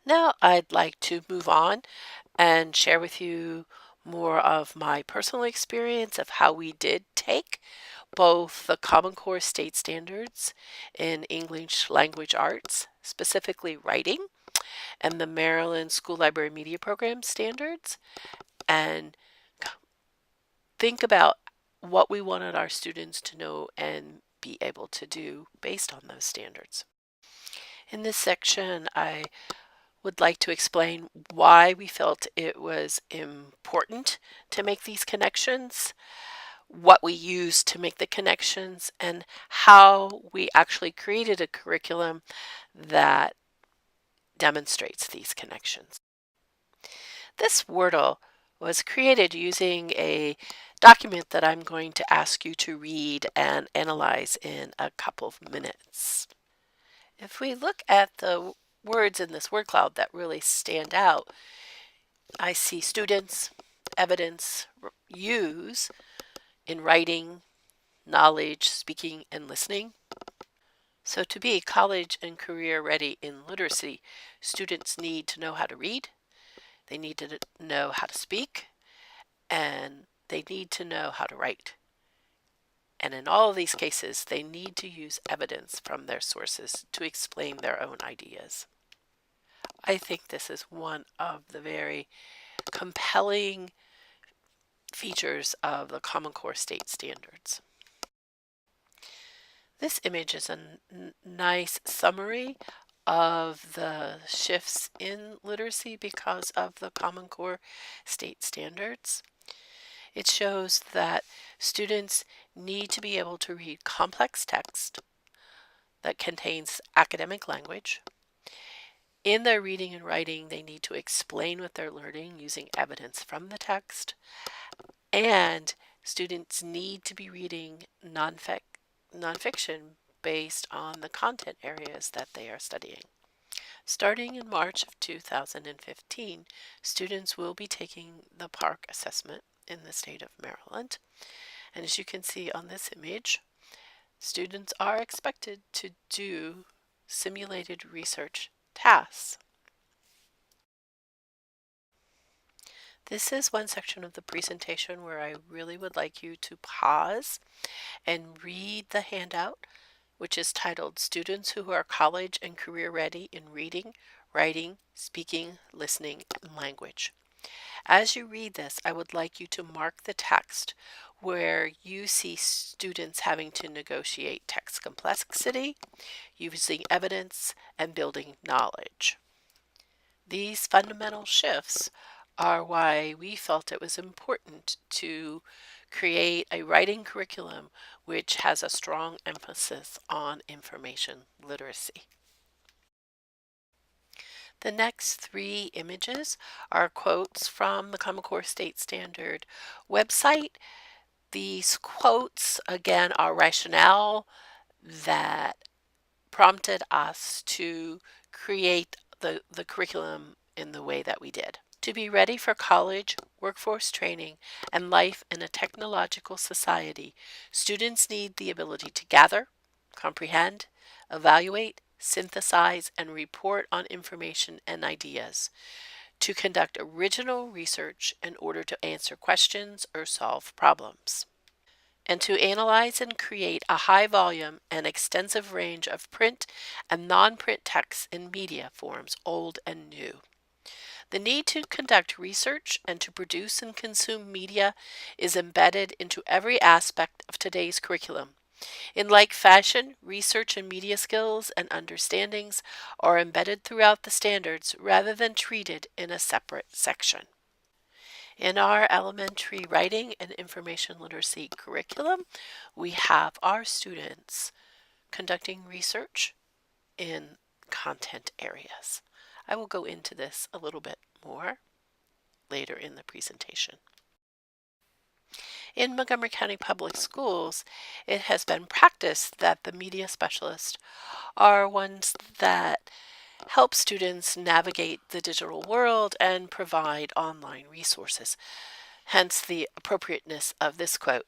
Now I'd like to move on and share with you more of my personal experience of how we did take both the Common Core state standards in English language arts, specifically writing, and the Maryland School Library Media Program standards, and think about what we wanted our students to know and be able to do based on those standards. In this section, I would like to explain why we felt it was important to make these connections, what we used to make the connections, and how we actually created a curriculum that demonstrates these connections. This Wordle was created using a document that I'm going to ask you to read and analyze in a couple of minutes. If we look at the words in this word cloud that really stand out, I see students, evidence, use in writing, knowledge, speaking, and listening. So to be college and career ready in literacy, students need to know how to read, they need to know how to speak, and they need to know how to write. And in all of these cases, they need to use evidence from their sources to explain their own ideas. I think this is one of the very compelling features of the Common Core state standards. This image is a nice summary of the shifts in literacy because of the Common Core state standards. It shows that students need to be able to read complex text that contains academic language. In their reading and writing, they need to explain what they're learning using evidence from the text. And students need to be reading nonfiction based on the content areas that they are studying. Starting in March of 2015, students will be taking the PARCC assessment in the state of Maryland. And as you can see on this image, students are expected to do simulated research tasks. This is one section of the presentation where I really would like you to pause and read the handout, which is titled Students Who Are College and Career Ready in Reading, Writing, Speaking, Listening, and Language. As you read this, I would like you to mark the text where you see students having to negotiate text complexity, using evidence, and building knowledge. These fundamental shifts are why we felt it was important to create a writing curriculum which has a strong emphasis on information literacy. The next three images are quotes from the Common Core State Standard website. These quotes, again, are rationale that prompted us to create the curriculum in the way that we did. To be ready for college, workforce training, and life in a technological society, students need the ability to gather, comprehend, evaluate, synthesize, and report on information and ideas, to conduct original research in order to answer questions or solve problems, and to analyze and create a high volume and extensive range of print and non-print texts in media forms, old and new. The need to conduct research and to produce and consume media is embedded into every aspect of today's curriculum. In like fashion, research and media skills and understandings are embedded throughout the standards rather than treated in a separate section. In our elementary writing and information literacy curriculum, we have our students conducting research in content areas. I will go into this a little bit more later in the presentation. In Montgomery County Public Schools, it has been practiced that the media specialists are ones that help students navigate the digital world and provide online resources. Hence the appropriateness of this quote.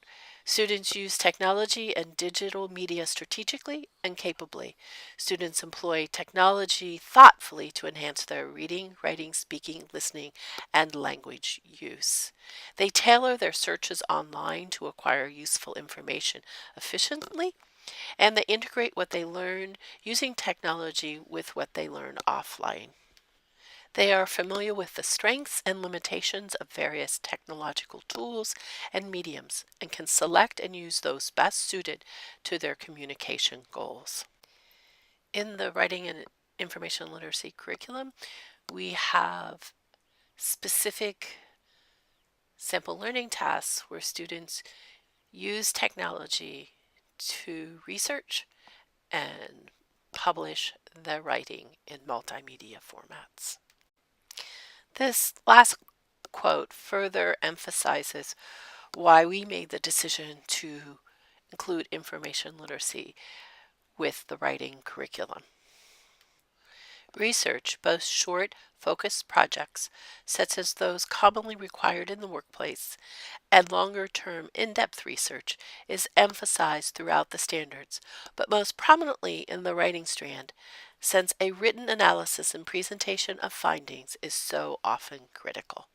Students use technology and digital media strategically and capably. Students employ technology thoughtfully to enhance their reading, writing, speaking, listening, and language use. They tailor their searches online to acquire useful information efficiently, and they integrate what they learn using technology with what they learn offline. They are familiar with the strengths and limitations of various technological tools and mediums and can select and use those best suited to their communication goals. In the Writing and Information Literacy curriculum, we have specific sample learning tasks where students use technology to research and publish their writing in multimedia formats. This last quote further emphasizes why we made the decision to include information literacy with the writing curriculum. Research, both short, focused projects, such as those commonly required in the workplace, and longer-term in-depth research, is emphasized throughout the standards, but most prominently in the writing strand, since a written analysis and presentation of findings is so often critical.